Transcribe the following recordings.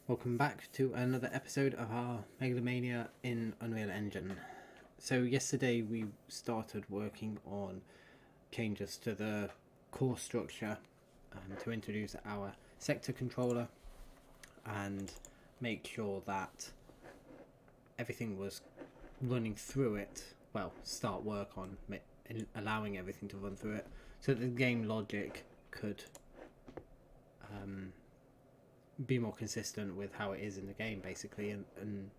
Welcome back to another episode of our Mega-lo-Mania in Unreal Engine. So yesterday we started working on changes to the core structure to introduce our sector controller and make sure that everything was running through it. Well, start work on allowing everything to run through it so that the game logic could be more consistent with how it is in the game, basically, and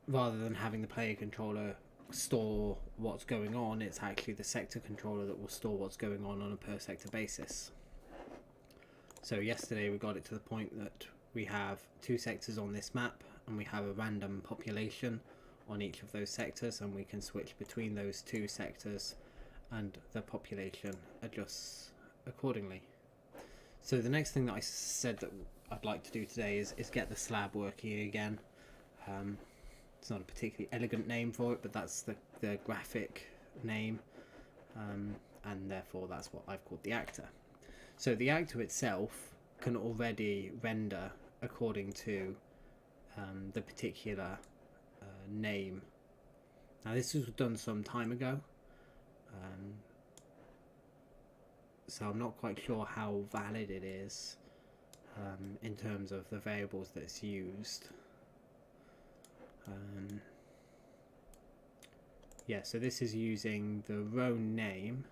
rather than having the player controller store what's going on, it's actually the sector controller that will store what's going on a per sector basis. So yesterday we got it to the point that we have two sectors on this map and we have a random population on each of those sectors, and we can switch between those two sectors and the population adjusts accordingly. So the next thing that I said that I'd like to do today is get the slab working again. It's not a particularly elegant name for it, but that's the graphic name, and therefore that's what I've called the actor. So the actor itself can already render according to the particular name. Now this was done some time ago, so I'm not quite sure how valid it is in terms of the variables that's used. Yeah, so this is using the row name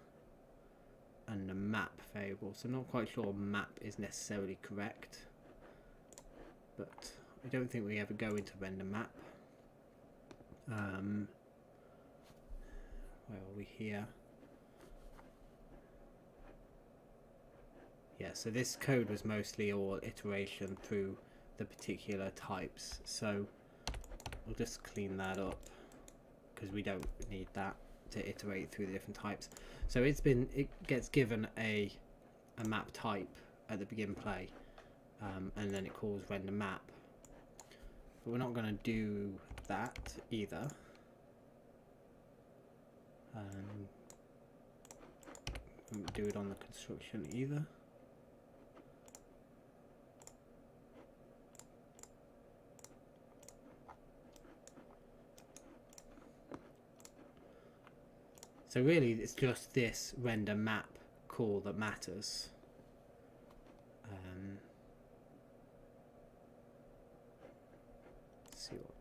and the map variable, so I'm not quite sure map is necessarily correct, but I don't think we ever go into render map. Where are we here? Yeah, so this code was mostly all iteration through the particular types, so we'll just clean that up because we don't need that to iterate through the different types. So it gets given a map type at the begin play, and then it calls render map, but we're not going to do that either. Won't do it on the construction either. So really it's just this render map call that matters. Let's see what.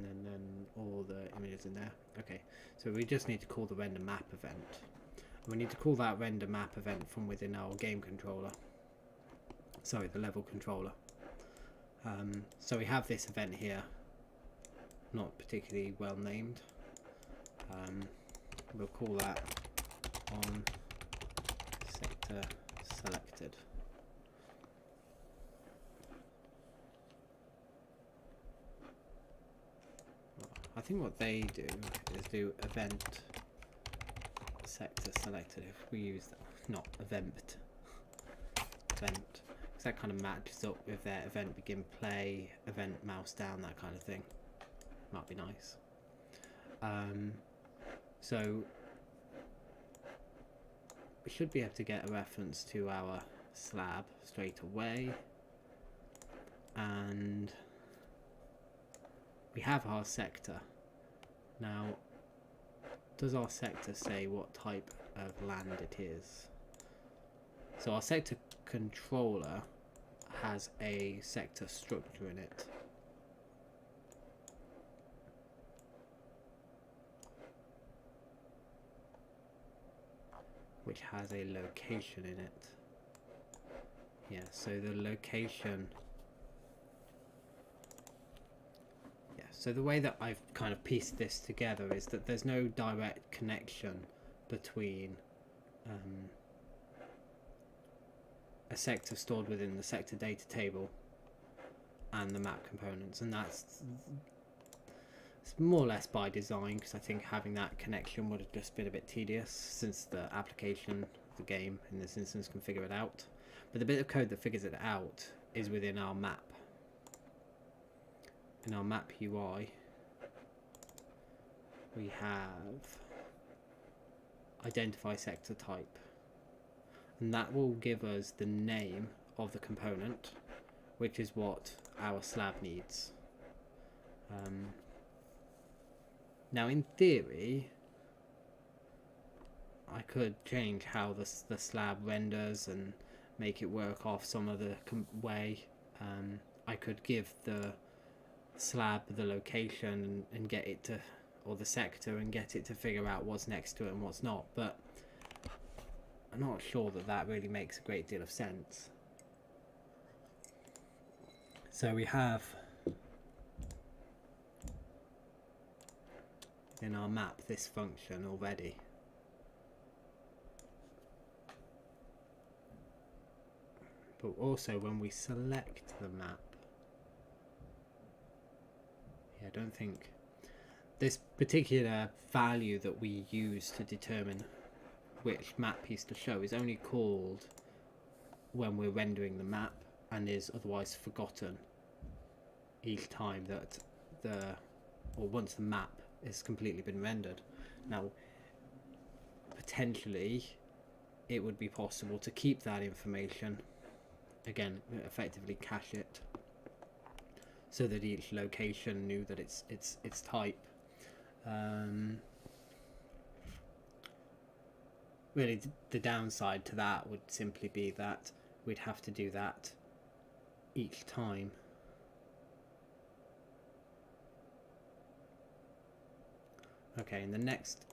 Yeah, and then all the images in there. Okay, so we just need to call the render map event. And we need to call that render map event from within our game controller. Sorry, the level controller. So we have this event here, not particularly well named. We'll call that on sector selected. I think what they do is do event sector selected. If we use that, not event, because that kind of matches up with their event begin play, event mouse down, that kind of thing. Might be nice. So we should be able to get a reference to our slab straight away, and we have our sector. Now, does our sector say what type of land it is? So our sector controller has a sector structure in it. Which has a location in it. Yeah, so the location. Yeah, so the way that I've kind of pieced this together is that there's no direct connection between a sector stored within the sector data table and the map components, and it's more or less by design, because I think having that connection would have just been a bit tedious since the application of the game in this instance can figure it out. But the bit of code that figures it out is within our map. In our map UI we have identify sector type, and that will give us the name of the component, which is what our slab needs. Now in theory I could change how the slab renders and make it work off some other way. I could give the slab the location and get it to, or the sector, and get it to figure out what's next to it and what's not, but I'm not sure that that really makes a great deal of sense. So we have in our map this function already. But also when we select the map, I don't think this particular value that we use to determine which map piece to show is only called when we're rendering the map, and is otherwise forgotten each time that once the map has completely been rendered. Now potentially it would be possible to keep that information, again effectively cache it, so that each location knew that its type. Really the downside to that would simply be that we'd have to do that each time. Okay, and the next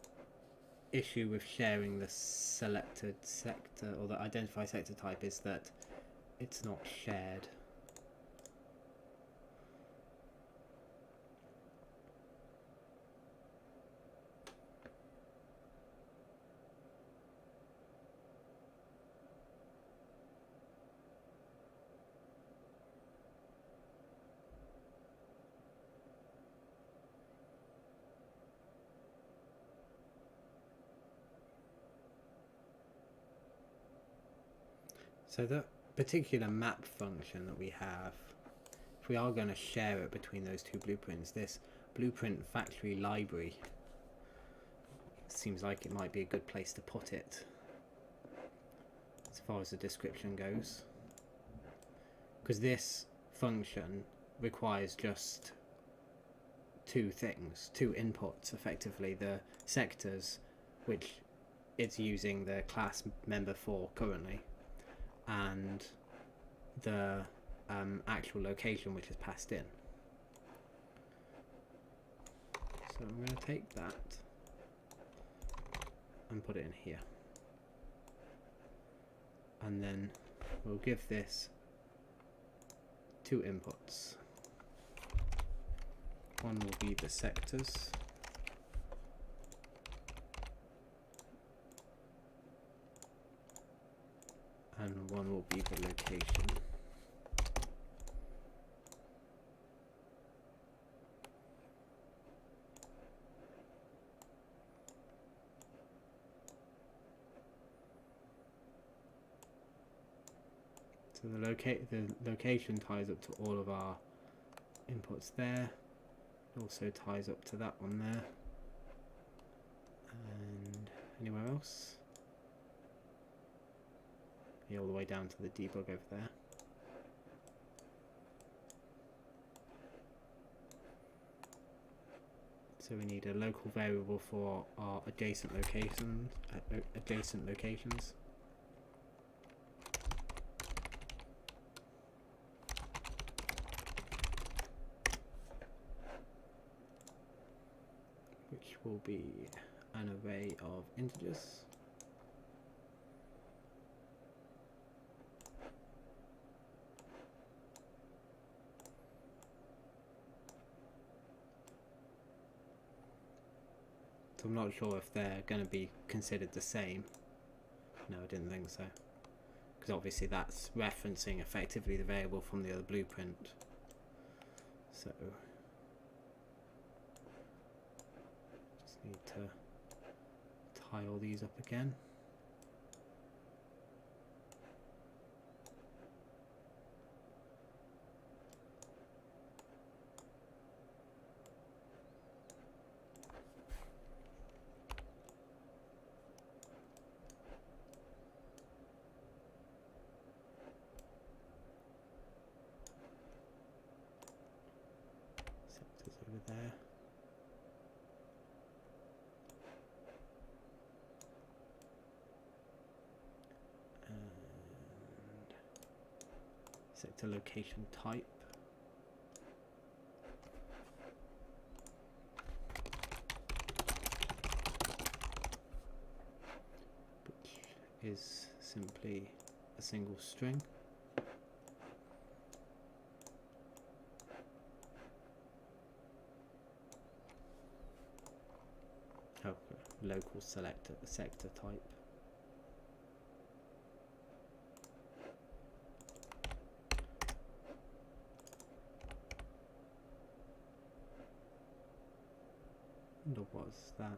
issue with sharing the selected sector, or the identify sector type, is that it's not shared. So the particular map function that we have, if we are going to share it between those two blueprints, this blueprint factory library seems like it might be a good place to put it as far as the description goes, because this function requires just two things, two inputs effectively: the sectors, which it's using the class member for currently, and the actual location which is passed in. So I'm going to take that and put it in here, and then we'll give this two inputs. One will be the sectors, and one will be the location. So the location ties up to all of our inputs there. It also ties up to that one there. And anywhere else? Yeah, all the way down to the debug over there. So we need a local variable for our adjacent locations. Which will be an array of integers. So I'm not sure if they're going to be considered the same. No, I didn't think so. Because obviously that's referencing effectively the variable from the other blueprint. So just need to tie all these up again. sector location type. Which is simply a single string. Oh, local selector sector type. And what was that?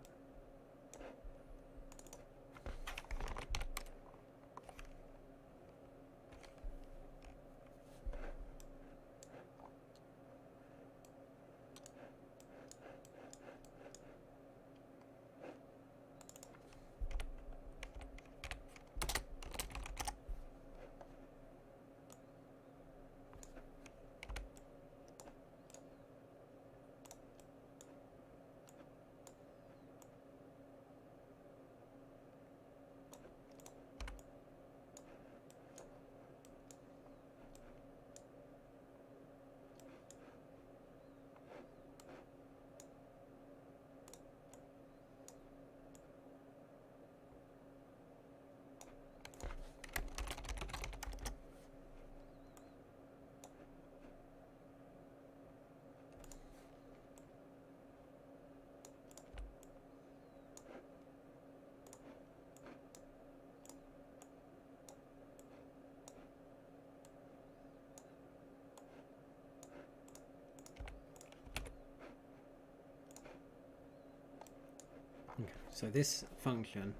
Okay, so this function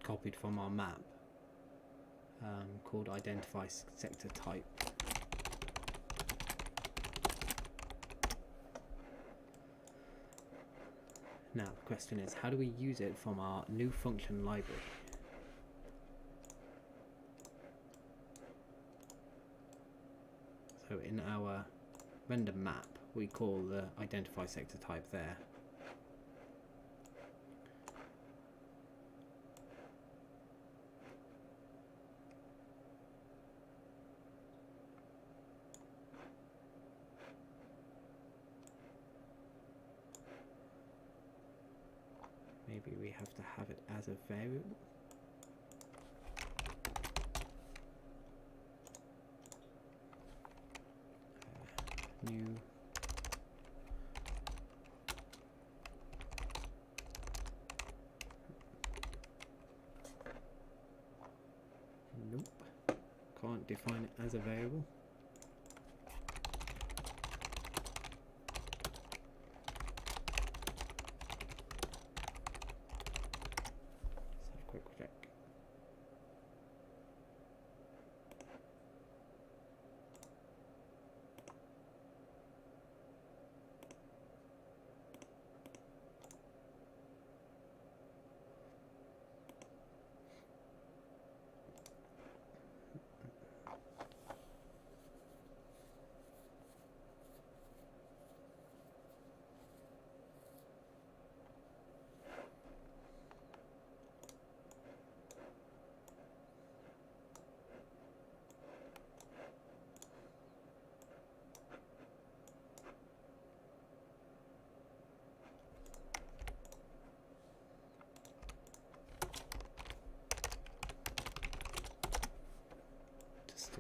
copied from our map called identify sector type. Now the question is, how do we use it from our new function library? So in our render map we call the identify sector type there. Maybe we have to have it as a variable. New nope, can't define it as a variable.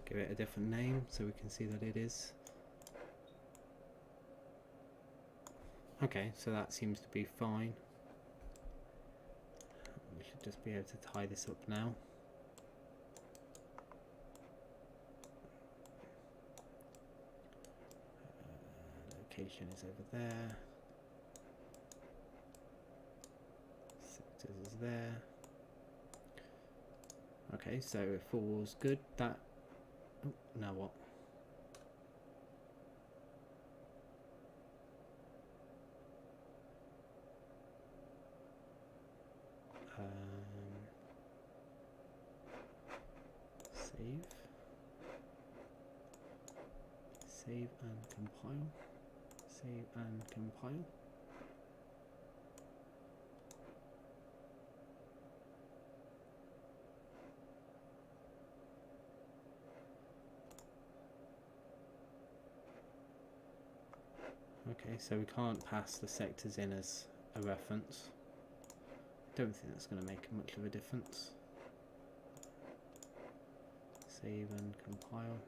Give it a different name so we can see that it is. Okay, so that seems to be fine. We should just be able to tie this up now. Location is over there. Sectors is there. Okay, so if all's good, that. Oh, now what? Save and compile. Save and compile. Okay, so we can't pass the sectors in as a reference. Don't think that's going to make much of a difference. Save and compile.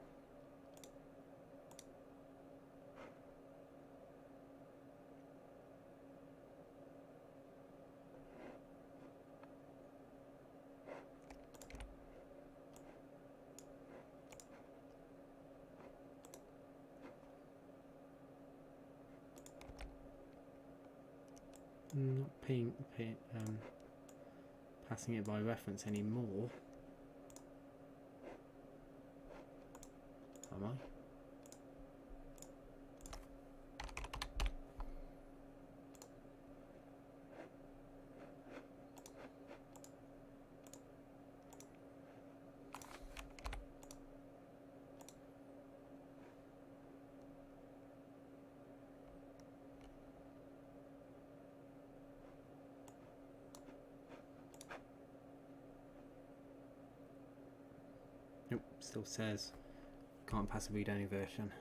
Not passing it by reference anymore. Am I? Nope, still says can't pass a read-only version.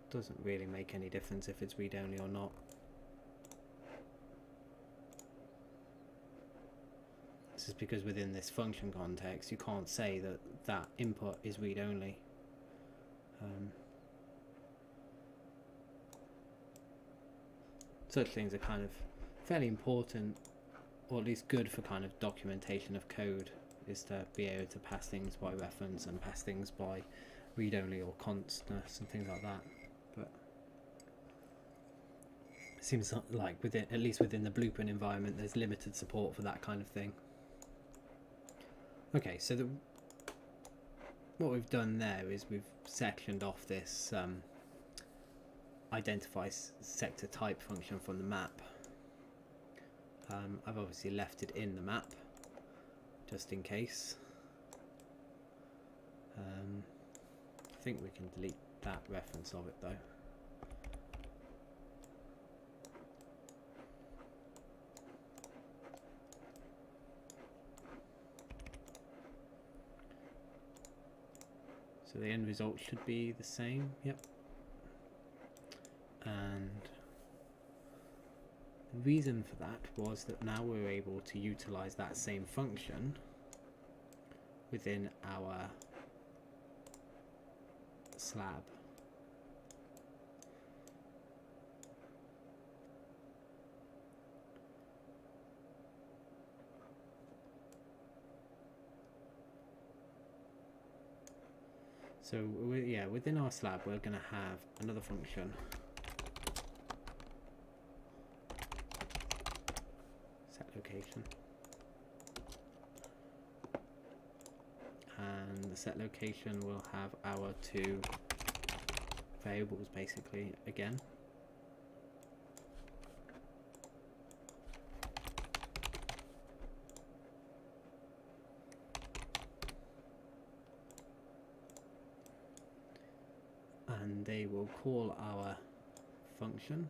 Doesn't really make any difference if it's read-only or not. This is because within this function context you can't say that that input is read-only. Such things are kind of fairly important, or at least good for kind of documentation of code, is to be able to pass things by reference and pass things by read-only or constness and things like that. But it seems like within, at least within the Blueprint environment, there's limited support for that kind of thing. Okay, so what we've done there is we've sectioned off this identify sector type function from the map. I've obviously left it in the map just in case. I think we can delete that reference of it though. So the end result should be the same, yep. And the reason for that was that now we're able to utilize that same function within our slab. So yeah, within our slab we're going to have another function, set location, and the set location will have our two variables basically again. And they will call our function.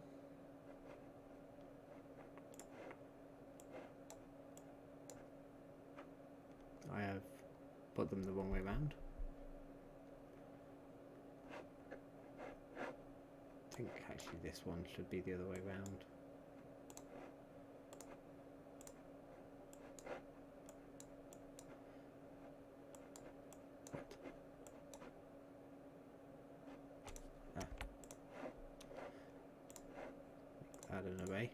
I have put them the wrong way around. I think actually this one should be the other way around. Add an array,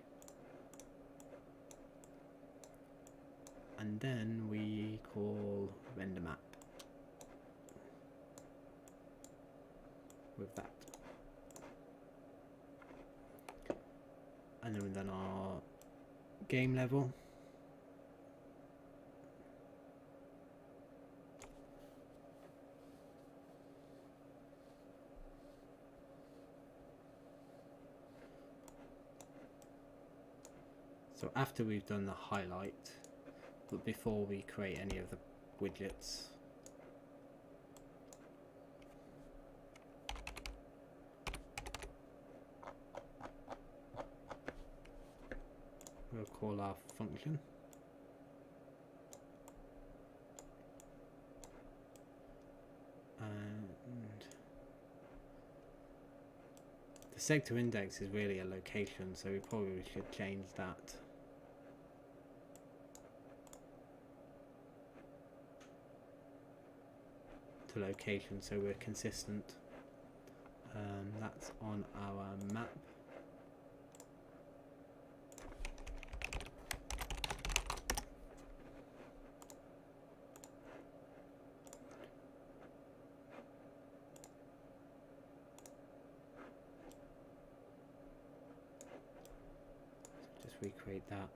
and then we call render map with that, and then we've done our game level. So after we've done the highlight, but before we create any of the widgets, we'll call our function. And sector index is really a location, so we probably should change that. To location, so we're consistent. That's on our map. Just recreate that.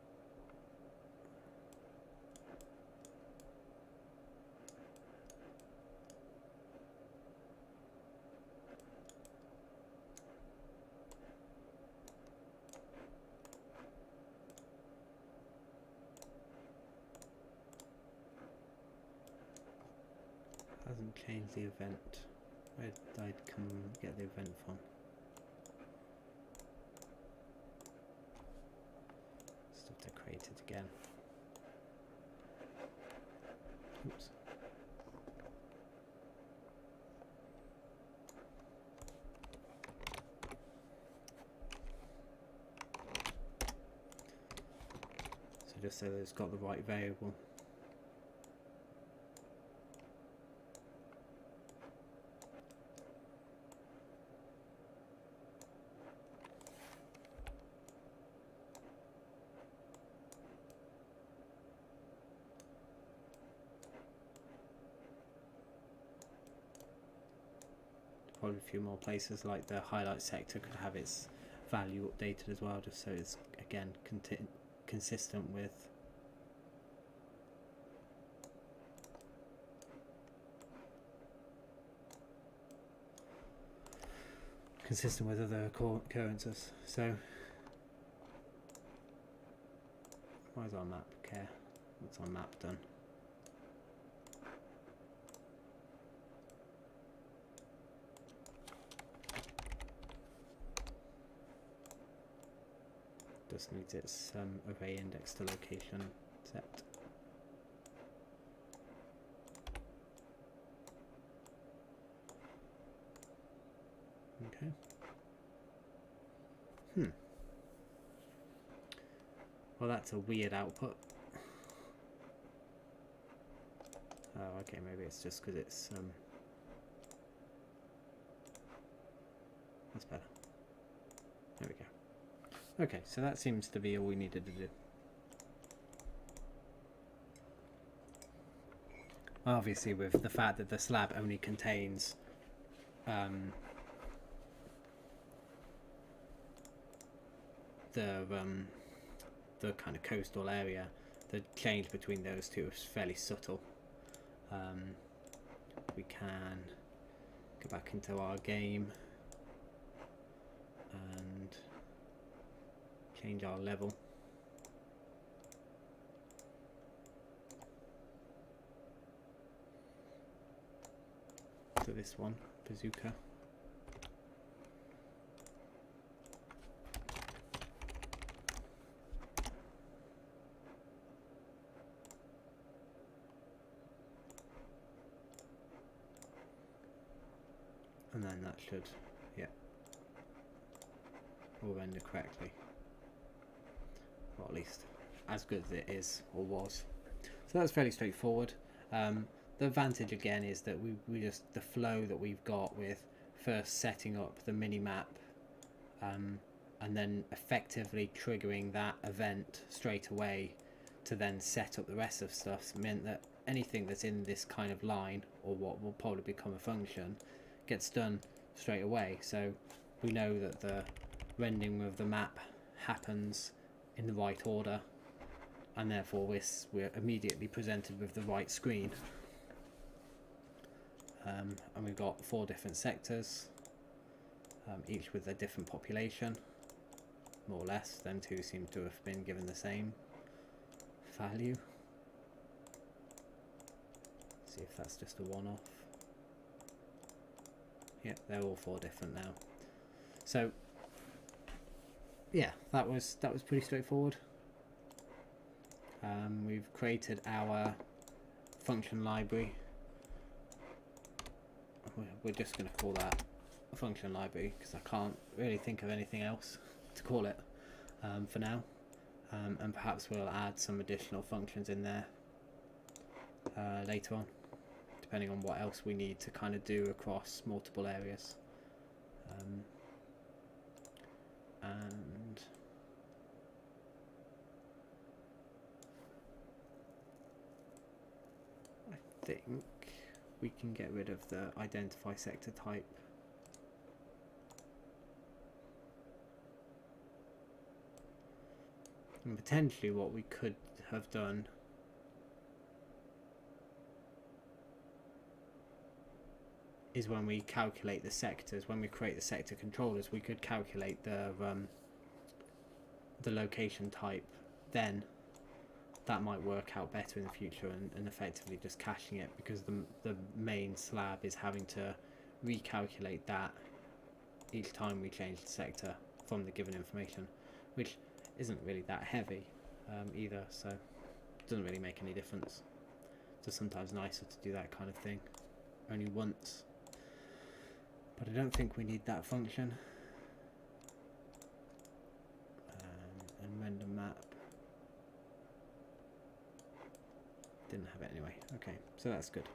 Hasn't changed the event. Where did I come get the event from? Still have to create it again. Oops. So just so that it's got the right variable. Probably a few more places, like the highlight sector could have its value updated as well, just so it's again consistent with other occurrences. So why is our map care? What's our map done? Just needs its array index to location set. Okay. Well, that's a weird output. Oh, okay, maybe it's just because it's that's better. There we go. Okay, so that seems to be all we needed to do. Obviously, with the fact that the slab only contains the kind of coastal area, the change between those two is fairly subtle. We can go back into our game and change our level. To this one, bazooka. And then that should, yeah, all render correctly. Or at least as good as it is or was. So that's fairly straightforward. The advantage again is that we just, the flow that we've got with first setting up the mini map and then effectively triggering that event straight away to then set up the rest of stuff meant that anything that's in this kind of line, or what will probably become a function, gets done straight away. So we know that the rendering of the map happens in the right order, and therefore we're immediately presented with the right screen. And we've got 4 different sectors, each with a different population, more or less. Them two seem to have been given the same value. See if that's just a one-off. Yeah, they're all 4 different now. So yeah, that was pretty straightforward. We've created our function library. We're just going to call that function library, because I can't really think of anything else to call it for now. And perhaps we'll add some additional functions in there later on, depending on what else we need to kind of do across multiple areas. And I think we can get rid of the identify sector type. And potentially what we could have done is when we calculate the sectors, when we create the sector controllers, we could calculate the location type. Then that might work out better in the future, and effectively just caching it, because the main slab is having to recalculate that each time we change the sector from the given information, which isn't really that heavy either, so it doesn't really make any difference. It's just sometimes nicer to do that kind of thing only once, but I don't think we need that function. And render map didn't have it anyway. Okay, so that's good.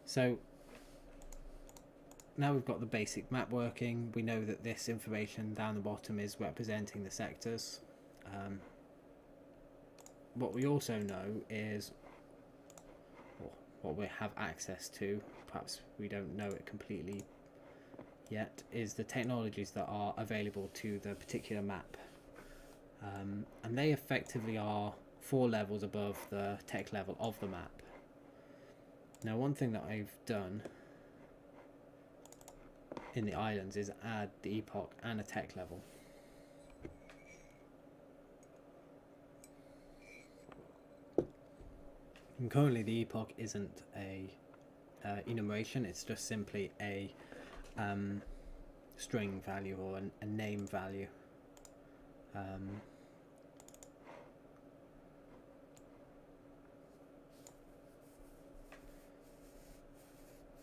So now we've got the basic map working. We know that this information down the bottom is representing the sectors. What we also know is, or what we have access to, perhaps we don't know it completely yet, is the technologies that are available to the particular map. And they effectively are 4 levels above the tech level of the map. Now, one thing that I've done in the islands is add the epoch and a tech level. And currently the epoch isn't a enumeration, it's just simply a string value or a name value.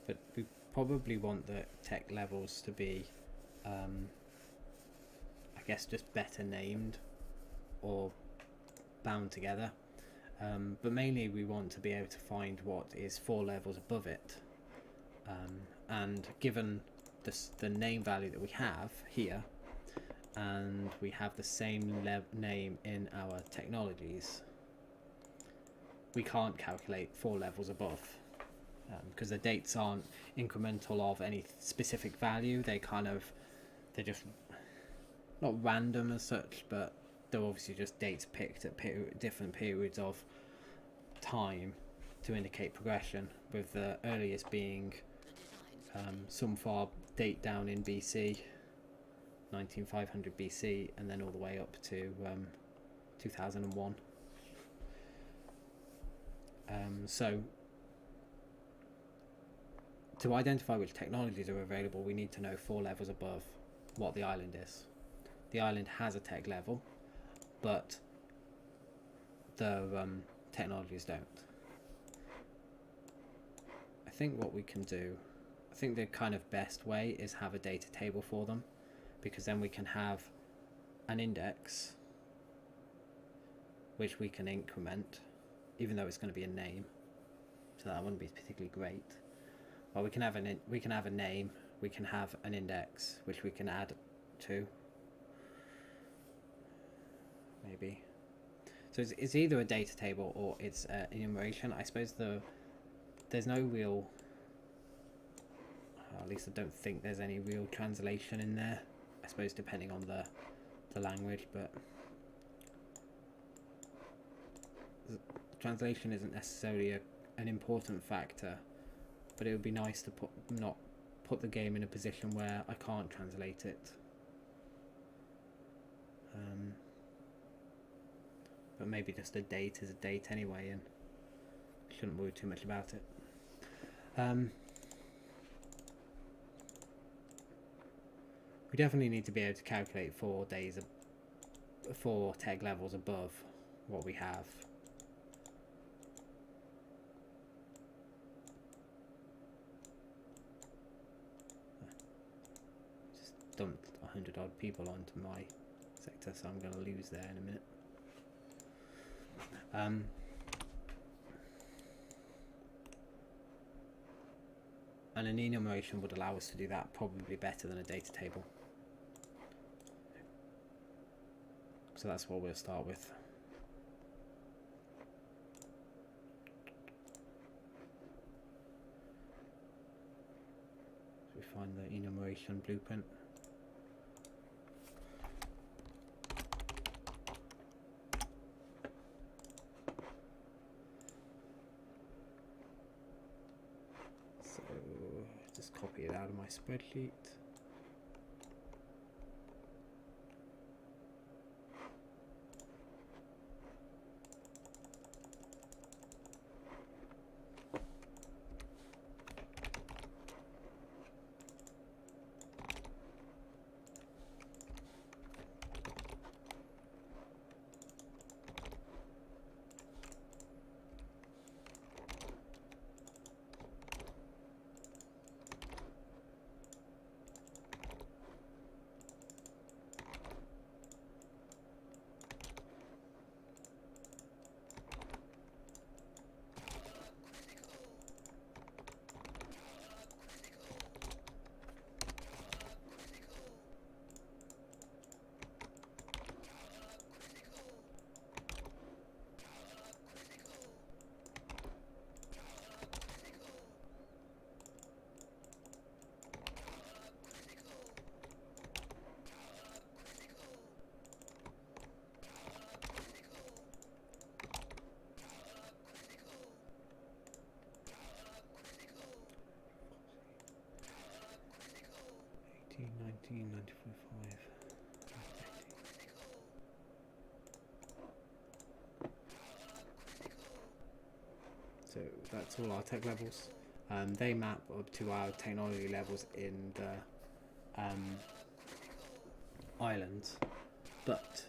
But we probably want the tech levels to be, I guess, just better named or bound together. But mainly we want to be able to find what is 4 levels above it. And given the name value that we have here, and we have the same name in our technologies, we can't calculate 4 levels above. Because the dates aren't incremental of any specific value. They're just not random as such, but they're obviously just dates picked at different periods of time to indicate progression, with the earliest being some far date down in BC, 19500 BC, and then all the way up to 2001. So to identify which technologies are available, we need to know 4 levels above what the island is. The island has a tech level, but the technologies don't. I think what we can do, I think the kind of best way is have a data table for them, because then we can have an index which we can increment, even though it's going to be a name, so that wouldn't be particularly great. Well, we can have a name, we can have an index which we can add to, maybe. So it's either a data table or it's enumeration. I suppose there's no real, at least I don't think there's any real translation in there. I suppose depending on the language, but translation isn't necessarily an important factor. But it would be nice to not put the game in a position where I can't translate it. But maybe just a date is a date anyway, and shouldn't worry too much about it. We definitely need to be able to calculate 4 tech levels above what we have. dumped 100 odd people onto my sector, so I'm going to lose there in a minute. And an enumeration would allow us to do that probably better than a data table. So that's what we'll start with. So we find the enumeration blueprint. So just copy it out of my spreadsheet. So that's all our tech levels. They map up to our technology levels in the islands, but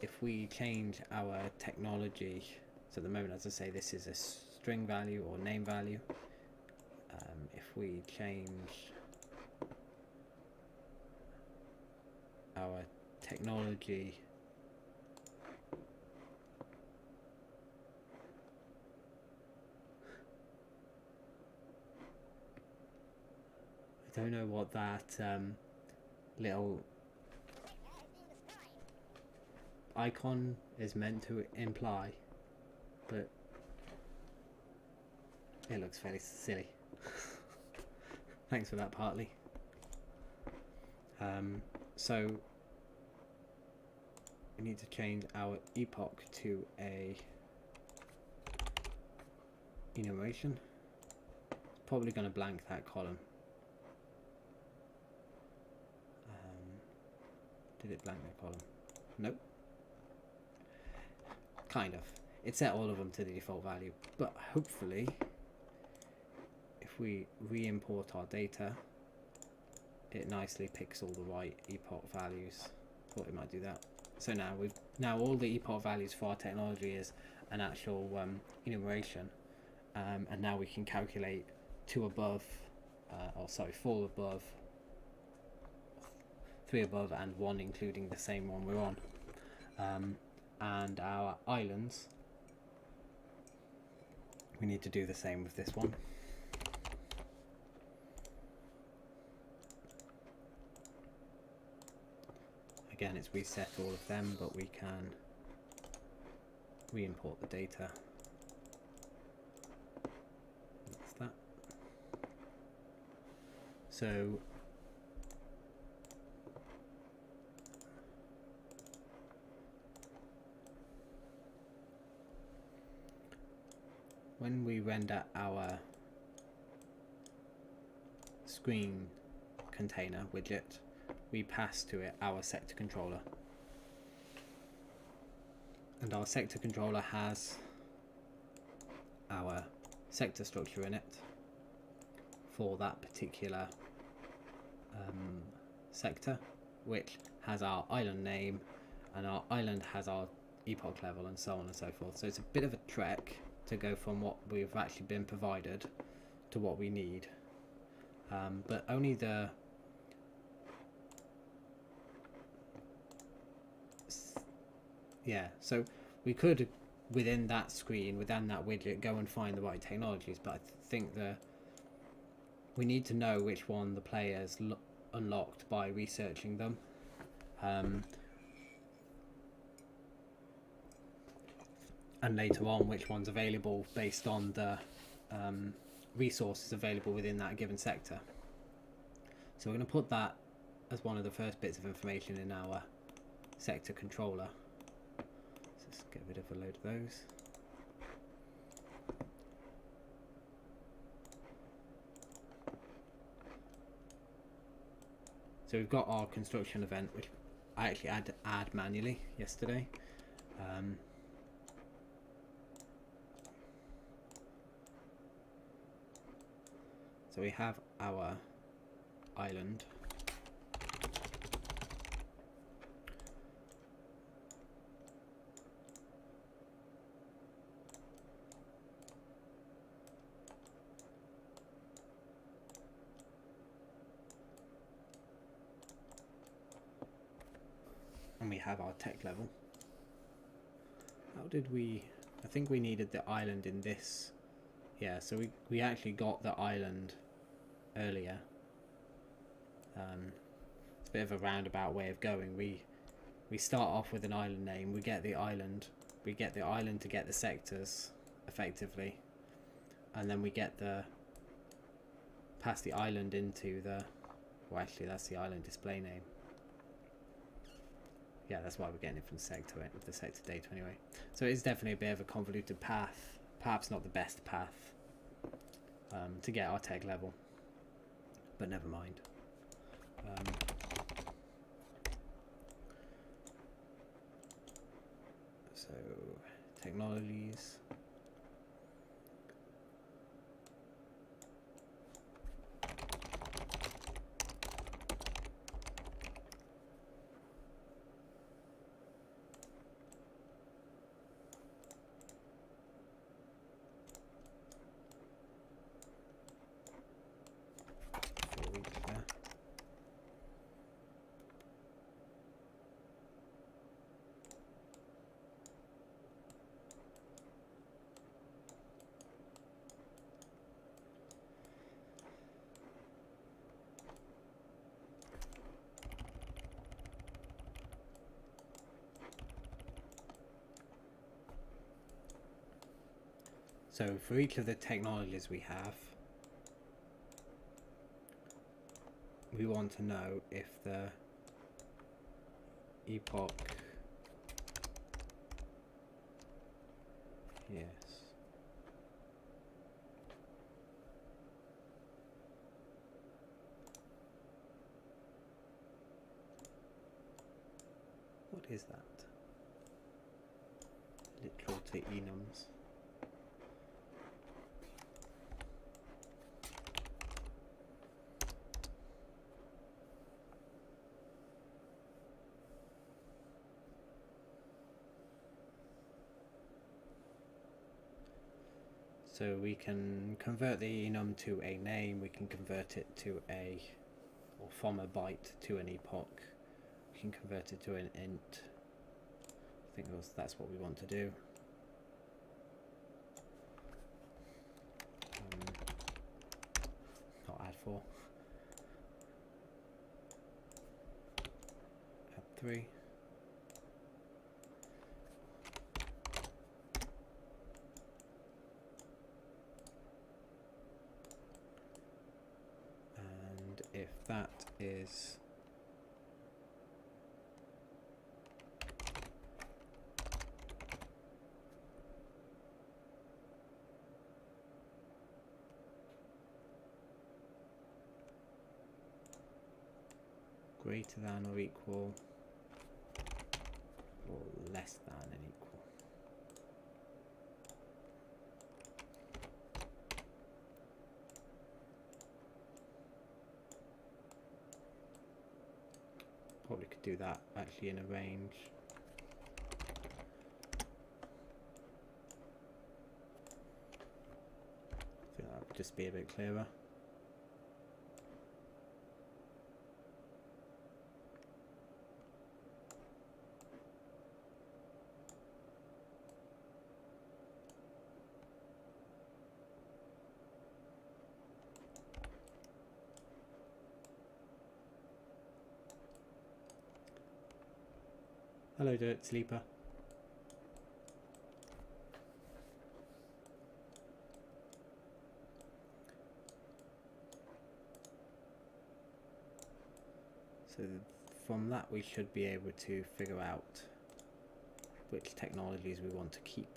if we change our technology, so at the moment, as I say, this is a string value or name value. If we change our technology I don't know what that little icon is meant to imply, but it looks fairly silly. Thanks for that, partly. So we need to change our epoch to a enumeration. Probably going to blank that column. Did it blank that column? Nope. Kind of. It set all of them to the default value, but hopefully if we re-import our data, it nicely picks all the right epoch values. Thought it might do that. So now all the epoch values for our technology is an actual enumeration, and now we can calculate 2 above, 4 above, 3 above, and 1 including the same one we're on. And our islands, we need to do the same with this one. Again, it's reset all of them, but we can re-import the data. That's that. So when we render our screen container widget, we pass to it our sector controller, and our sector controller has our sector structure in it for that particular sector, which has our island name, and our island has our epoch level, and so on and so forth. So it's a bit of a trek to go from what we've actually been provided to what we need, but only the Yeah, so we could, within that screen, within that widget, go and find the right technologies, but I think that we need to know which one the players unlocked by researching them. And later on, which one's available based on the resources available within that given sector. So we're going to put that as one of the first bits of information in our sector controller. Let's just get rid of a load of those. So we've got our construction event, which I actually had to add manually yesterday. So we have our island. And we have our tech level. How did we... I think we needed the island in this. Yeah, so we actually got the island earlier. It's a bit of a roundabout way of going. We start off with an island name, we get the island to get the sectors effectively, and then we get pass the island into the, well actually that's the island display name. Yeah, that's why we're getting it from the sector data anyway. So it's definitely a bit of a convoluted path, perhaps not the best path to get our tech level, but never mind. So technologies. So for each of the technologies we have, we want to know if the epoch, yes, what is that? Literal to enums. So we can convert the enum to a name, we can convert it to or from a byte to an epoch, we can convert it to an int. I think that's what we want to do. Not add 4. Add 3. If that is greater than or equal or less than and equal, probably could do that actually in a range. I think that would just be a bit clearer. Hello, Dirt Sleeper. So from that we should be able to figure out which technologies we want to keep.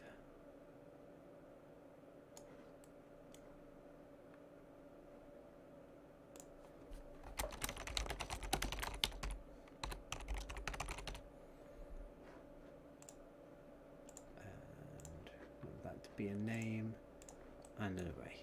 And want that to be a name and an array.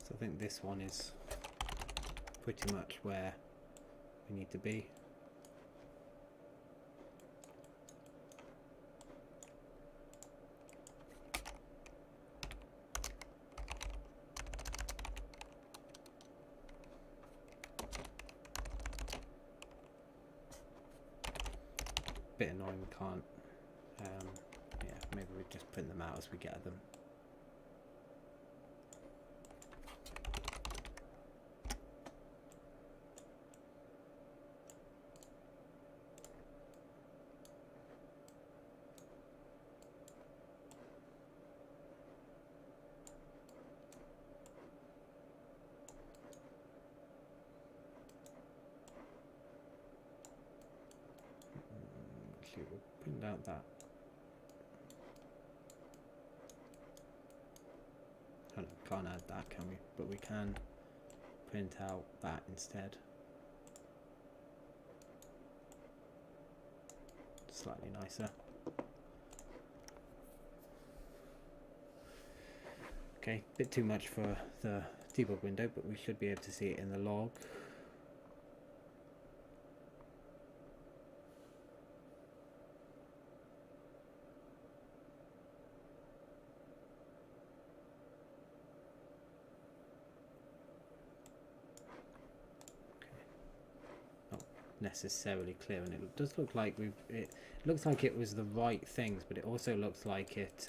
So I think this one is pretty much where we need to be. Bit annoying we can't, yeah, maybe we just print them out as we get them. Actually, we'll print out that. Oh no, can't add that, can we? But we can print out that instead. Slightly nicer. Okay, bit too much for the debug window, but we should be able to see it in the log. Necessarily clear, and it does look like it looks like it was the right things, but it also looks like it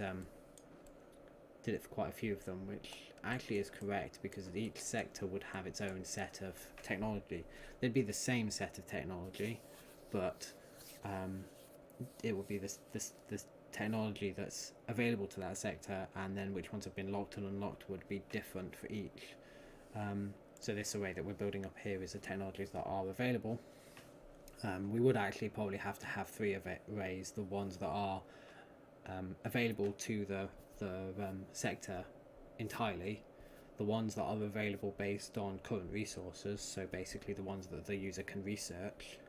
did it for quite a few of them, which actually is correct, because each sector would have its own set of technology. They'd be the same set of technology, but it would be this technology that's available to that sector, and then which ones have been locked and unlocked would be different for each. So this array that we're building up here is the technologies that are available. We would actually probably have to have 3 arrays: the ones that are available to the sector entirely, the ones that are available based on current resources, so basically the ones that the user can research,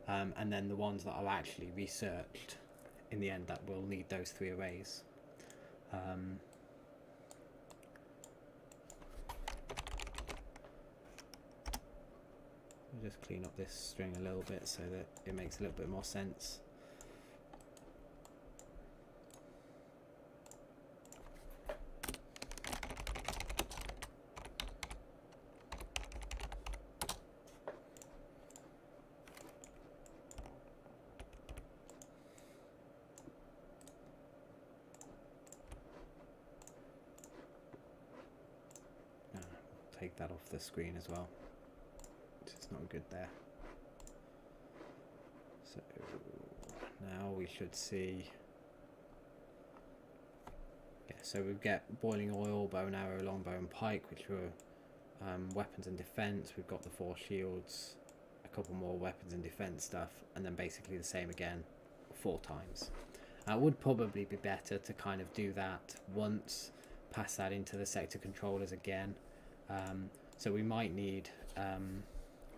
and then the ones that are actually researched in the end that will need those 3 arrays. Just clean up this string a little bit so that it makes a little bit more sense. Take that off the screen as well. It's not good there. So now we should see, yeah, so we get boiling oil, bow and arrow, longbow and pike, which were weapons and defense. We've got the 4 shields, a couple more weapons and defense stuff, and then basically the same again 4 times. It would probably be better to kind of do that once, pass that into the sector controllers again. So we might need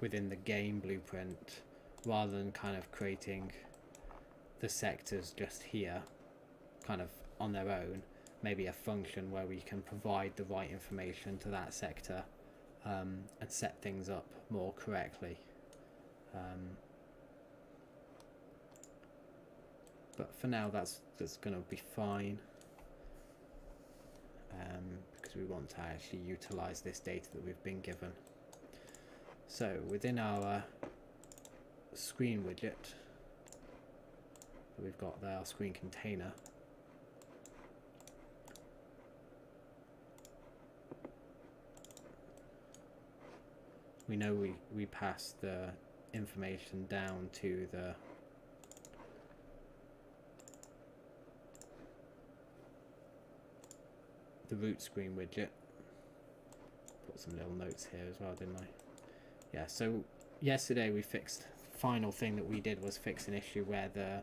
within the game blueprint, rather than kind of creating the sectors just here kind of on their own, maybe a function where we can provide the right information to that sector and set things up more correctly. But for now, that's going to be fine, because we want to actually utilize this data that we've been given. So within our screen widget that we've got there, our screen container, we know we pass the information down to the root screen widget. Put some little notes here as well, didn't I? Yeah, so yesterday we fixed, the final thing that we did was fix an issue where the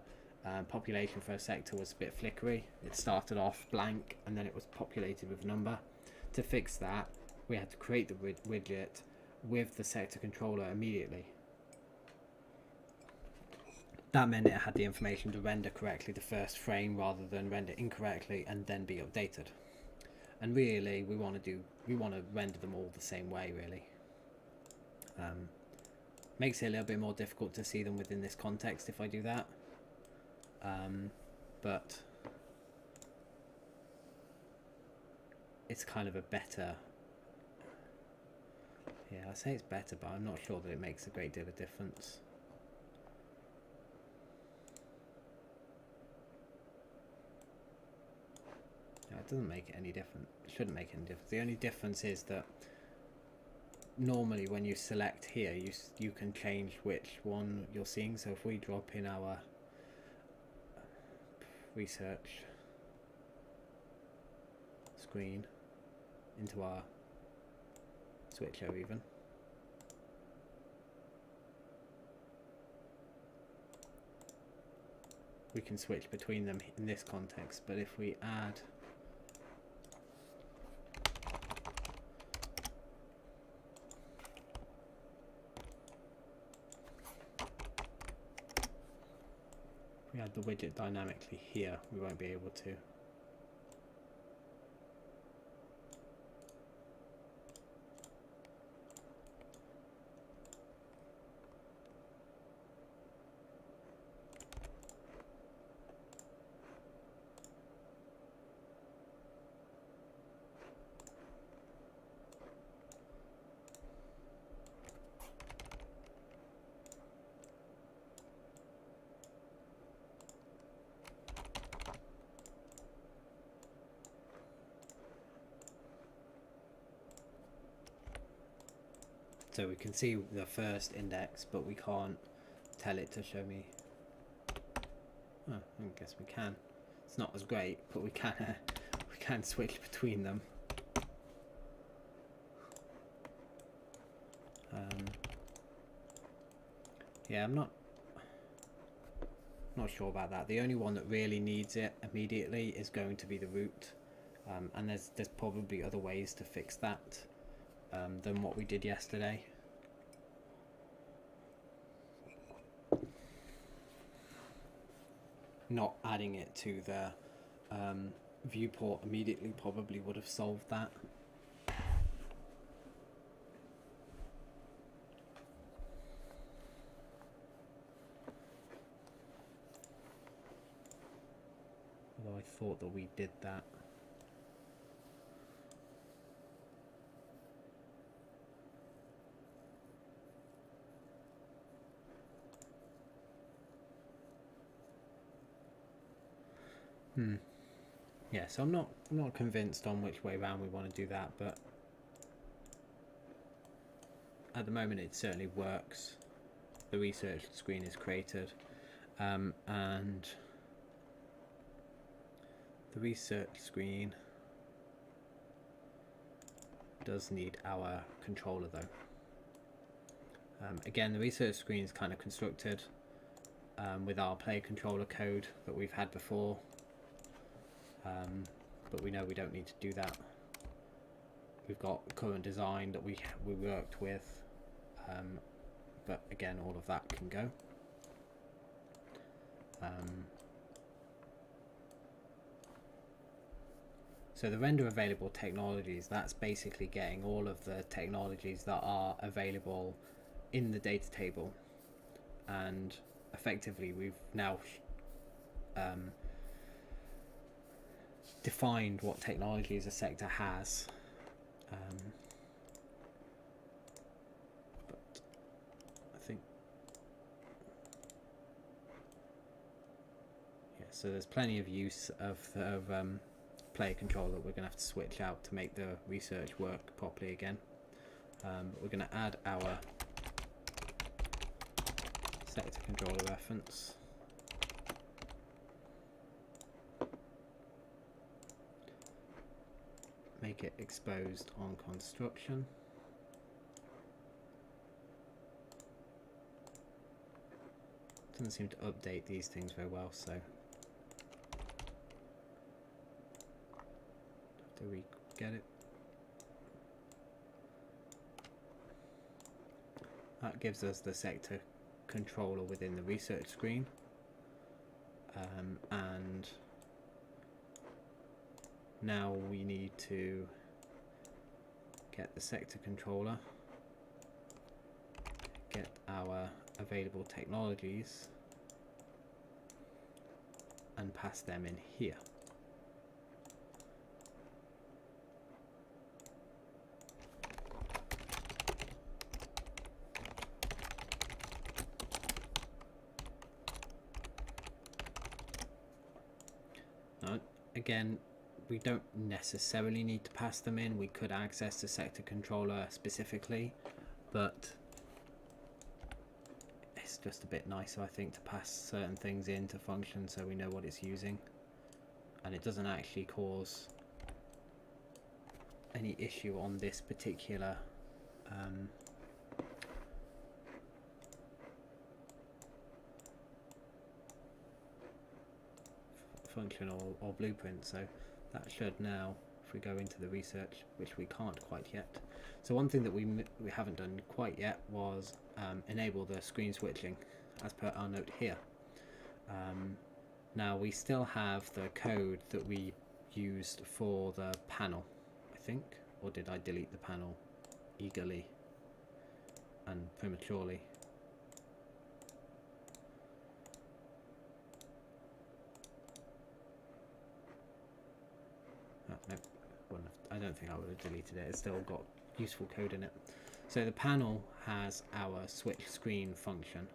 population for a sector was a bit flickery. It started off blank and then it was populated with a number. To fix that, we had to create the widget with the sector controller immediately. That meant it had the information to render correctly the first frame rather than render incorrectly and then be updated. And really, we want to render them all the same way, really. Makes it a little bit more difficult to see them within this context if I do that. But it's kind of a better... Yeah, I say it's better, but I'm not sure that it makes a great deal of difference. It doesn't make it any different. It shouldn't make any difference. The only difference is that normally when you select here, you can change which one you're seeing. So if we drop in our research screen into our switcher even, we can switch between them in this context. But if we add the widget dynamically here, we won't be able to. So we can see the first index, but we can't tell it to show me. Oh, I guess we can. It's not as great, but we can switch between them. Yeah, I'm not sure about that. The only one that really needs it immediately is going to be the root, and there's probably other ways to fix that than what we did yesterday. Not adding it to the viewport immediately probably would have solved that. Although I thought that we did that. Yeah, so I'm not convinced on which way around we want to do that, but at the moment it certainly works. The research screen is created, and the research screen does need our controller though. Again, the research screen is kind of constructed with our player controller code that we've had before. But we know we don't need to do that. We've got current design that we worked with, but again, all of that can go. So the render available technologies, that's basically getting all of the technologies that are available in the data table, and effectively we've now defined what technologies a sector has. But I think, yeah, so there's plenty of use of player control that we're going to have to switch out to make the research work properly again. We're going to add our sector controller reference. Make it exposed on construction. Doesn't seem to update these things very well, so do we get it? That gives us the sector controller within the research screen, and now we need to get the sector controller, get our available technologies, and pass them in here. Now, again, we don't necessarily need to pass them in. We could access the sector controller specifically, but it's just a bit nicer, I think, to pass certain things into function so we know what it's using, and it doesn't actually cause any issue on this particular function or blueprint. So that should now, if we go into the research, which we can't quite yet. So one thing that we haven't done quite yet was enable the screen switching as per our note here. Now we still have the code that we used for the panel, I think, or did I delete the panel eagerly and prematurely? No, I don't think I would have deleted it. It's still got useful code in it. So the panel has our switch screen function.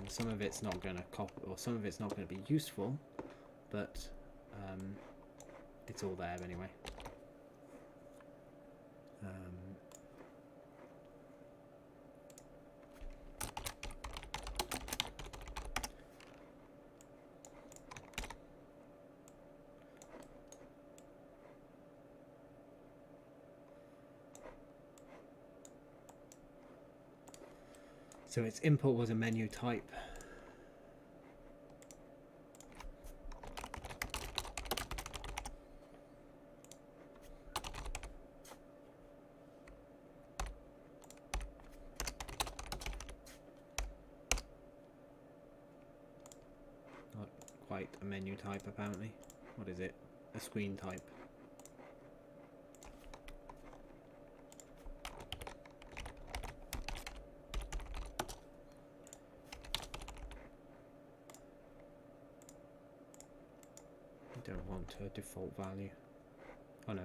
Some of it's not going to copy, or some of it's not going to be useful, but it's all there anyway. So its input was a menu type. Not quite a menu type apparently. What is it? A screen type. Don't want a default value. Oh no,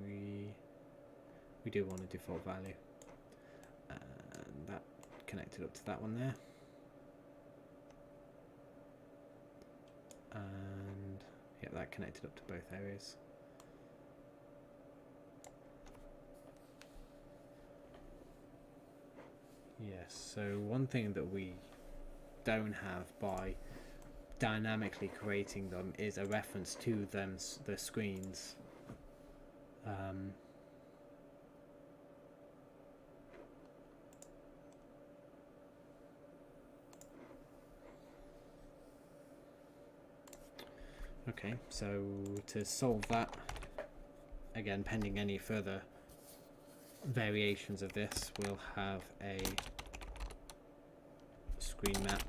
we do want a default value, and that connected up to that one there, and yeah, that connected up to both areas. Yes, so one thing that we don't have by dynamically creating them is a reference to them, the screens. Okay, so to solve that, again, pending any further variations of this, we'll have a screen map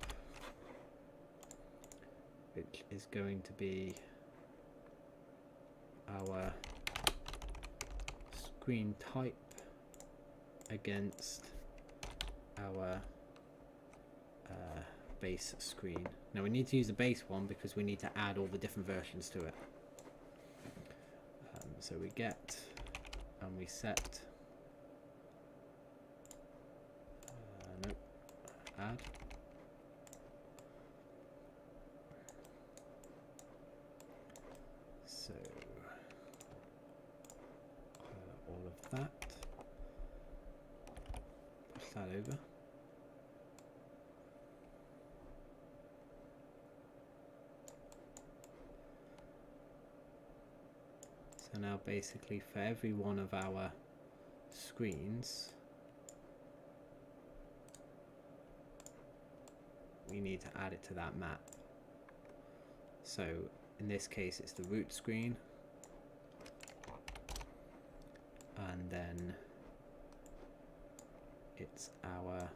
which is going to be our screen type against our base screen. Now we need to use the base one because we need to add all the different versions to it. So we get and we set nope, add. So all of that, push that over. So now basically for every one of our screens we need to add it to that map. So in this case it's the root screen, and then it's our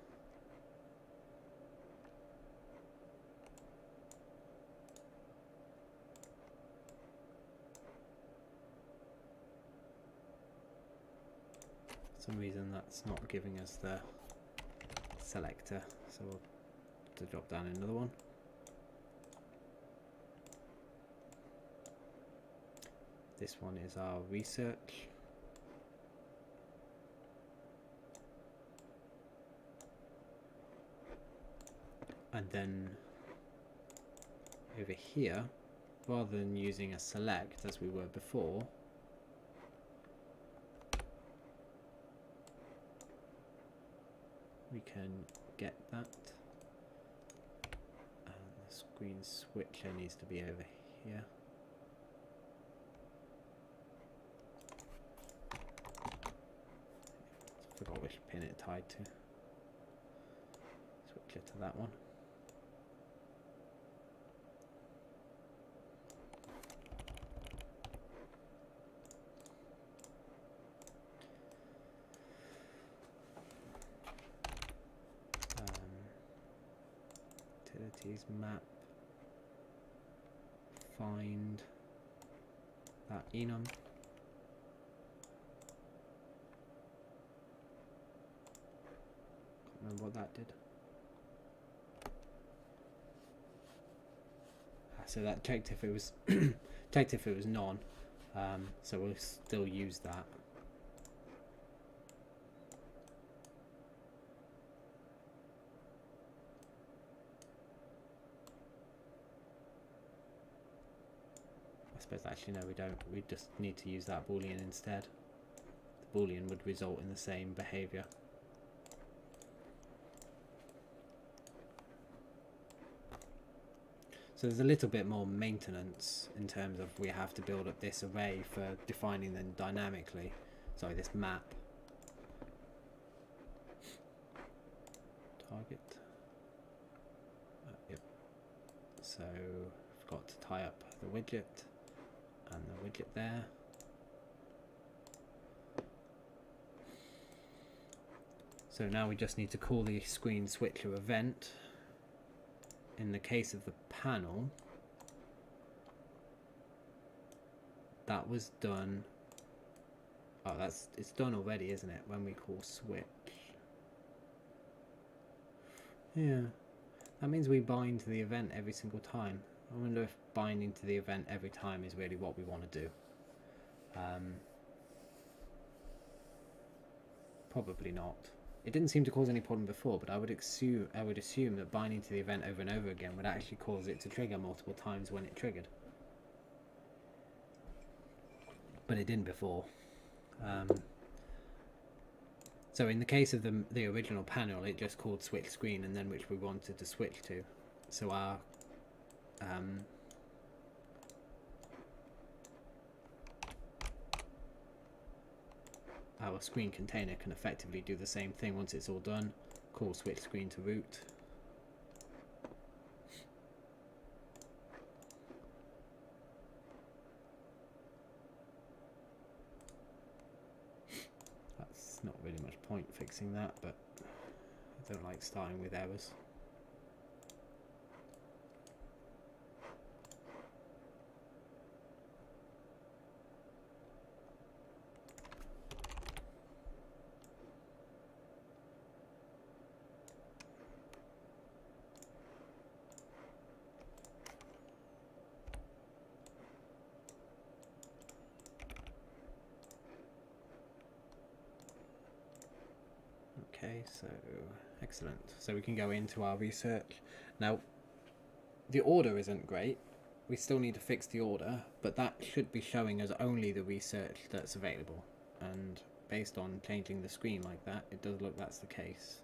for some reason that's not giving us the selector, so we'll have to drop down another one. This one is our research. And then over here, rather than using a select as we were before, we can get that, and the screen switcher needs to be over here. Forgot which pin it tied to. Switch it to that one. Utilities map. Find that enum. Remember what that did. So that checked if it was checked if it was none. So we'll still use that. I suppose actually no, we don't. We just need to use that boolean instead. The boolean would result in the same behavior. So there's a little bit more maintenance in terms of we have to build up this array for defining them dynamically. Sorry, this map. Target. Yep. So forgot to tie up the widget and the widget there. So now we just need to call the screen switcher event. In the case of the panel, that was done. Oh, it's done already, isn't it? When we call switch. Yeah, that means we bind to the event every single time. I wonder if binding to the event every time is really what we want to do. Probably not. It didn't seem to cause any problem before, but I would assume that binding to the event over and over again would actually cause it to trigger multiple times when it triggered. But it didn't before. So in the case of the original panel, it just called switch screen and then which we wanted to switch to. So our screen container can effectively do the same thing once it's all done. Call switch screen to root. That's not really much point fixing that, but I don't like starting with errors. Okay, so excellent. So we can go into our research. Now, the order isn't great. We still need to fix the order, but that should be showing us only the research that's available. And based on changing the screen like that, it does look that's the case.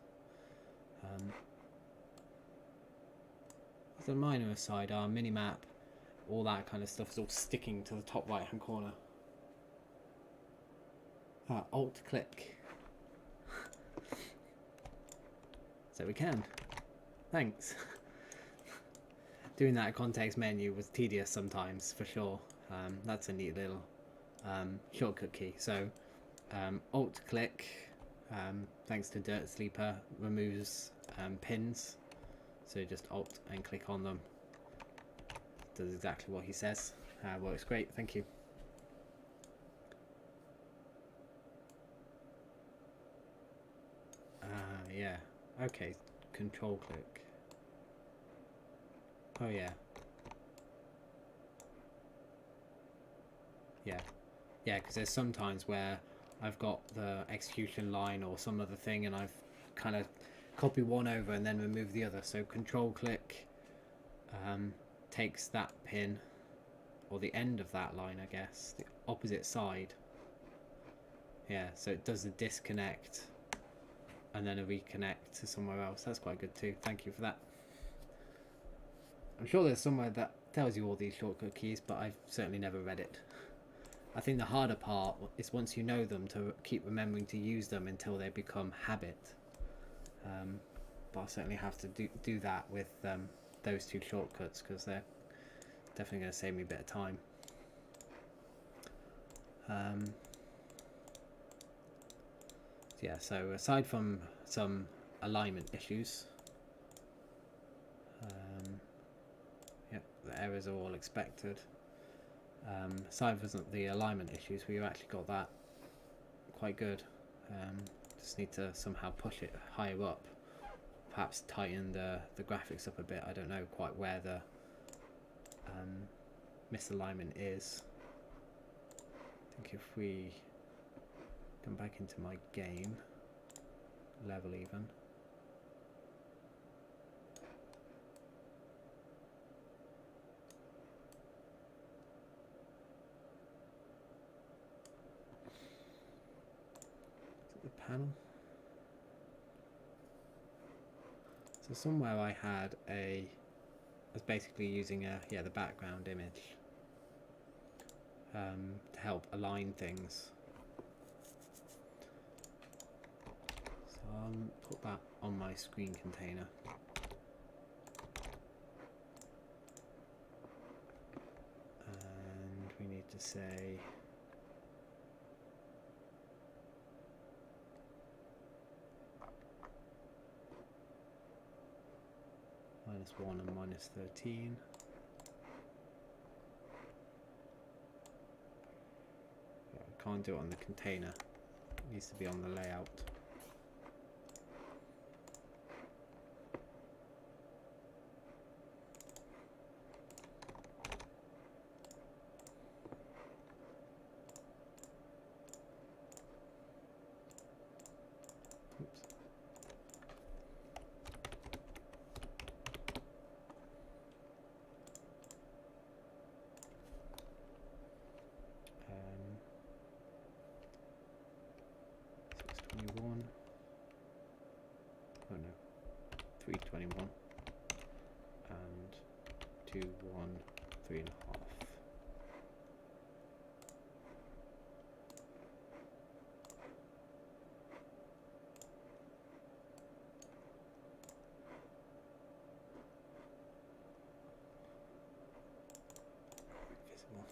As a minor aside, our minimap, all that kind of stuff is all sticking to the top right hand corner. Alt click. So we can. Thanks. Doing that context menu was tedious sometimes, for sure. That's a neat little shortcut key. So alt click, thanks to Dirt Sleeper, removes pins. So just alt and click on them. Does exactly what he says. Works great, thank you. Yeah, okay, control click. Oh yeah. Yeah, because there's some times where I've got the execution line or some other thing and I've kind of copied one over and then removed the other. So control click takes that pin, or the end of that line, I guess, the opposite side. Yeah, so it does the disconnect and then a reconnect to somewhere else. That's quite good too. Thank you for that. I'm sure there's somewhere that tells you all these shortcut keys, but I've certainly never read it. I think the harder part is once you know them to keep remembering to use them until they become habit. But I'll certainly have to do that with those two shortcuts because they're definitely going to save me a bit of time. Yeah, so aside from some alignment issues, the errors are all expected. Aside from the alignment issues, we've actually got that quite good. Just need to somehow push it higher up, perhaps tighten the graphics up a bit. I don't know quite where the misalignment is. I think if we come back into my game, level even, the panel. So somewhere I had I was basically using the background image to help align things. So I'll put that on my screen container. And we need to say -1 and -13. Yeah, I can't do it on the container. It needs to be on the layout. Oops. Oh no, 321 and 213.5. Visible.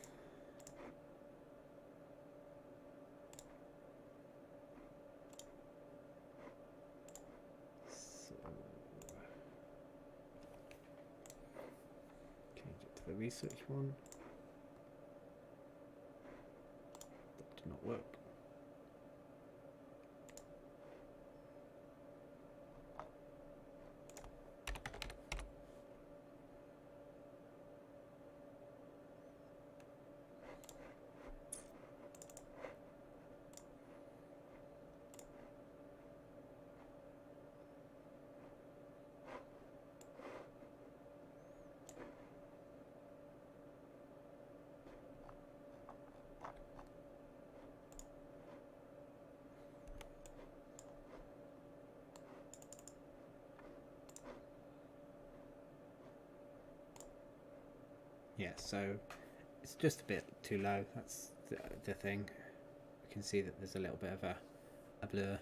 The research one. That did not work. Yeah, so it's just a bit too low. That's the thing. You can see that there's a little bit of a blur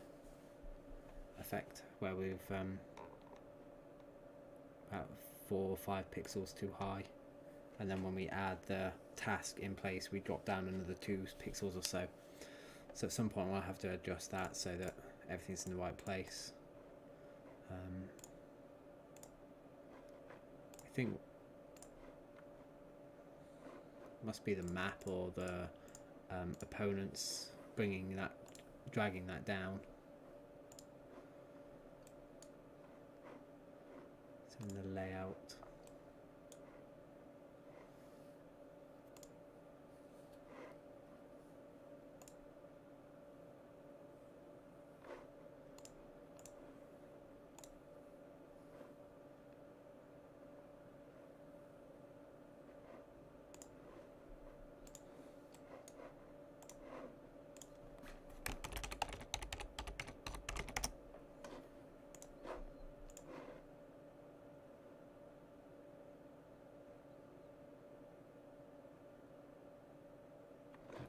effect where we've about 4 or 5 pixels too high, and then when we add the task in place we drop down another 2 pixels or so. So at some point we'll have to adjust that so that everything's in the right place. I think it must be the map or the opponents dragging that down. It's in the layout.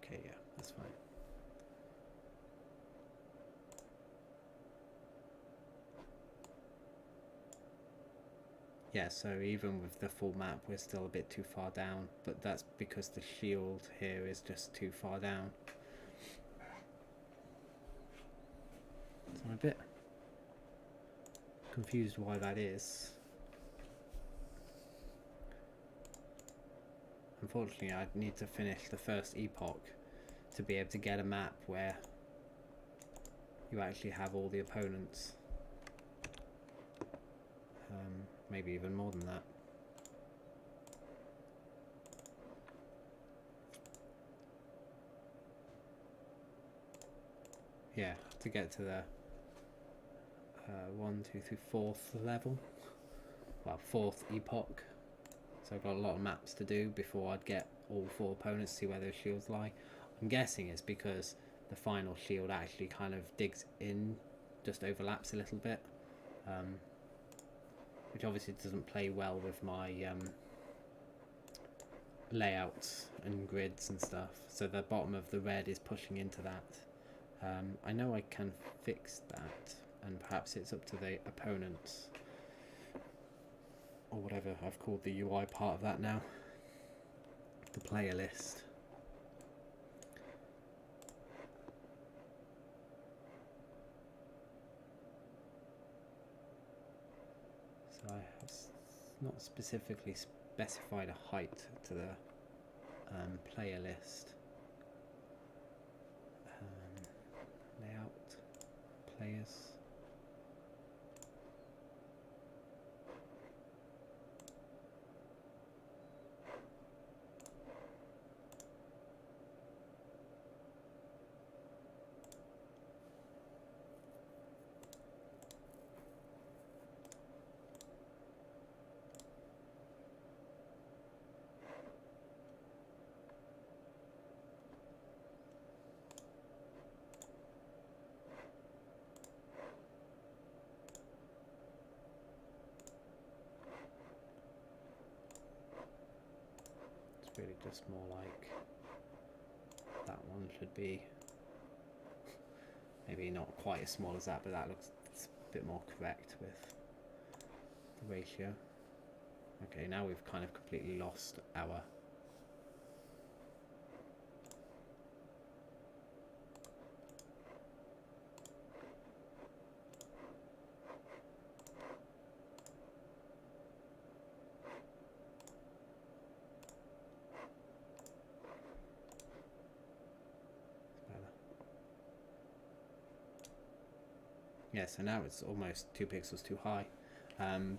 Okay, yeah, that's fine. Yeah, so even with the full map we're still a bit too far down, but that's because the shield here is just too far down. So I'm a bit confused why that is. Unfortunately, I'd need to finish the first epoch to be able to get a map where you actually have all the opponents. Maybe even more than that. Yeah, to get to the 1, 2, 3, 4th level. Well, 4th epoch. So I've got a lot of maps to do before I'd get all 4 opponents, see where those shields lie. I'm guessing it's because the final shield actually kind of digs in, just overlaps a little bit, which obviously doesn't play well with my layouts and grids and stuff. So the bottom of the red is pushing into that. I know I can fix that, and perhaps it's up to the opponents, or whatever I've called the UI part of that now, the player list. So I have not specifically specified a height to the player list. Layout, players. Really just more like that one should be. Maybe not quite as small as that, but that looks a bit more correct with the ratio. Okay, now we've kind of completely lost our yeah, so now it's almost 2 pixels too high,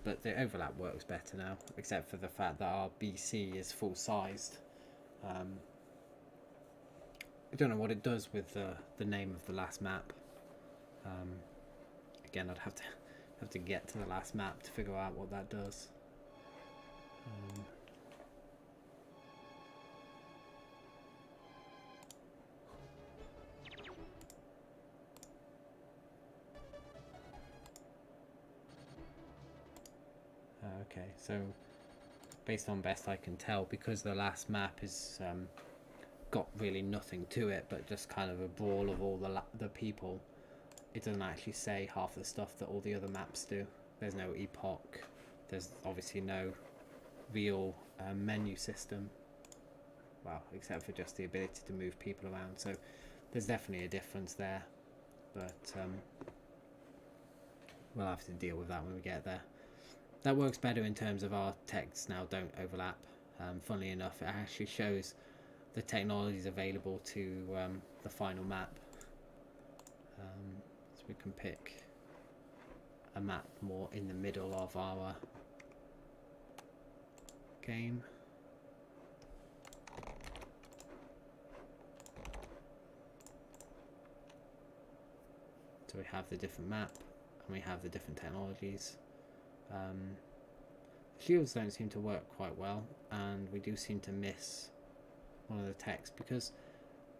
but the overlap works better now, except for the fact that our BC is full sized. I don't know what it does with the name of the last map. Again, I'd have to get to the last map to figure out what that does. Okay, so based on best I can tell, because the last map is got really nothing to it, but just kind of a brawl of all the people. It doesn't actually say half the stuff that all the other maps do. There's no epoch. There's obviously no real menu system. Well, except for just the ability to move people around. So there's definitely a difference there. But we'll have to deal with that when we get there. That works better in terms of our texts now don't overlap. Funnily enough, it actually shows the technologies available to the final map. So we can pick a map more in the middle of our game. So we have the different map and we have the different technologies. Shields don't seem to work quite well, and we do seem to miss one of the text because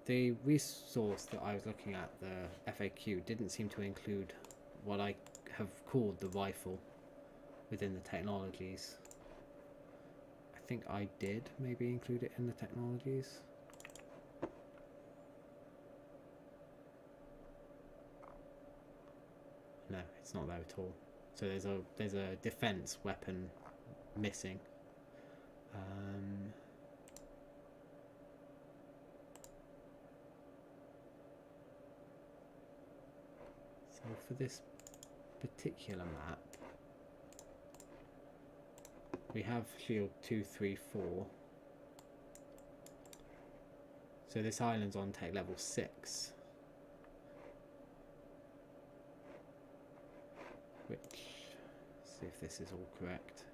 the resource that I was looking at, the FAQ, didn't seem to include what I have called the rifle within the technologies. I think I did maybe include it in the technologies. No, it's not there at all. So there's a defense weapon missing. So for this particular map, we have shield 2, 3, 4. So this island's on tech level 6. Which, see if this is all correct.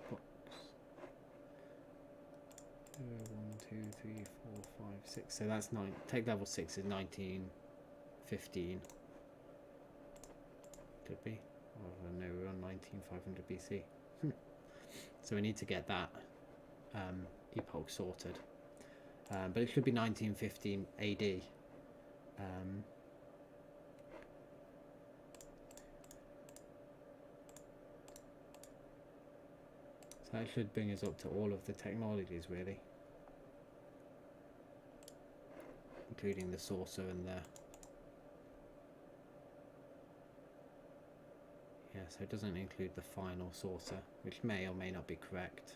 Box. 1, 2, 3, 4, 5, 6. So that's 9. Tech level 6 is 1915. Could be. Oh no, we're on 19500 BC. So we need to get that epoch sorted. But it should be 1915 AD. So that should bring us up to all of the technologies really, including the saucer and the... Yeah, so it doesn't include the final saucer, which may or may not be correct.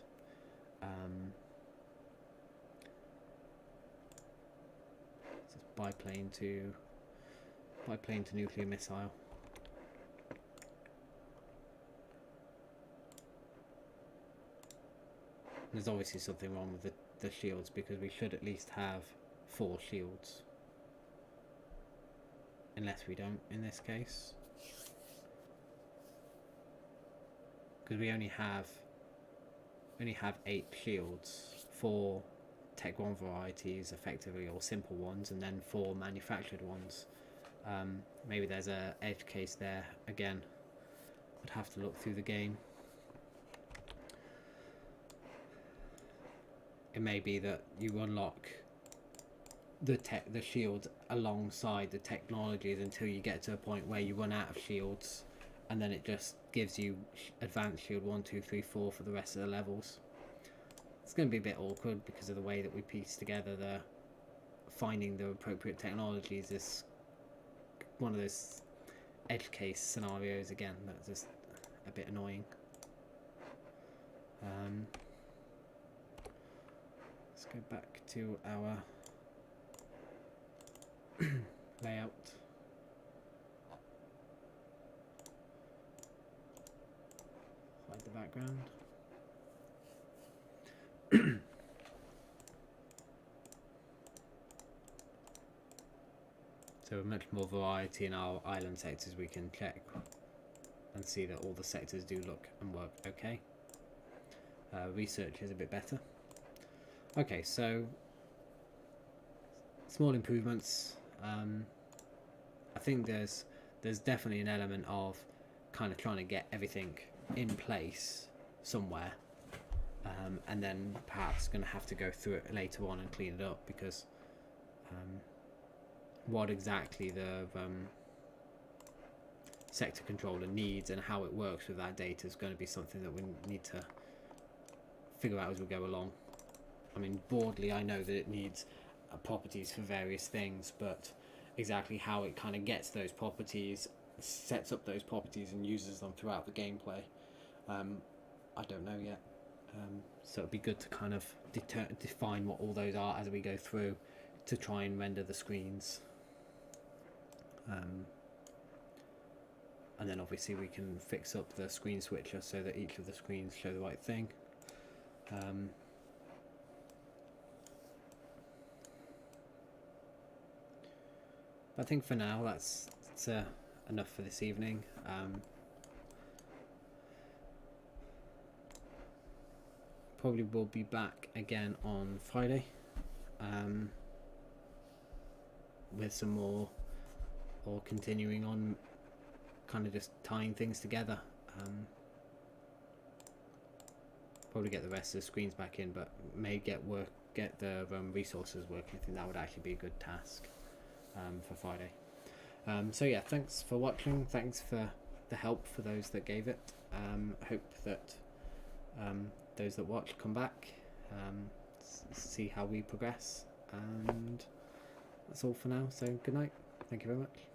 Biplane to nuclear missile. There's obviously something wrong with the shields, because we should at least have 4 shields. Unless we don't in this case. Because we only have 8 shields, 4 Tech 1 varieties effectively, or simple ones, and then 4 manufactured ones. Maybe there's a edge case there again. I'd have to look through the game. It may be that you unlock the shields alongside the technologies until you get to a point where you run out of shields, and then it just gives you advanced shield 1, 2, 3, 4 for the rest of the levels. It's going to be a bit awkward because of the way that we piece together the finding the appropriate technologies. Is one of those edge case scenarios again that's just a bit annoying. Let's go back to our layout. Hide the background. So much more variety in our island sectors. We can check and see that all the sectors do look and work okay. Research is a bit better. Okay, so small improvements. I think there's definitely an element of kind of trying to get everything in place somewhere, and then perhaps going to have to go through it later on and clean it up, because what exactly the sector controller needs and how it works with that data is going to be something that we need to figure out as we go along. I mean, broadly, I know that it needs properties for various things, but exactly how it kind of gets those properties, sets up those properties and uses them throughout the gameplay, I don't know yet. So it'd be good to kind of define what all those are as we go through to try and render the screens. And then obviously we can fix up the screen switcher so that each of the screens show the right thing. I think for now that's enough for this evening. Probably will be back again on Friday with some more, or continuing on kind of just tying things together. Probably get the rest of the screens back in, but may get the resources working. I think that would actually be a good task for Friday. So yeah, thanks for watching. Thanks for the help for those that gave it. Hope that those that watch come back, see how we progress, and that's all for now. So good night. Thank you very much.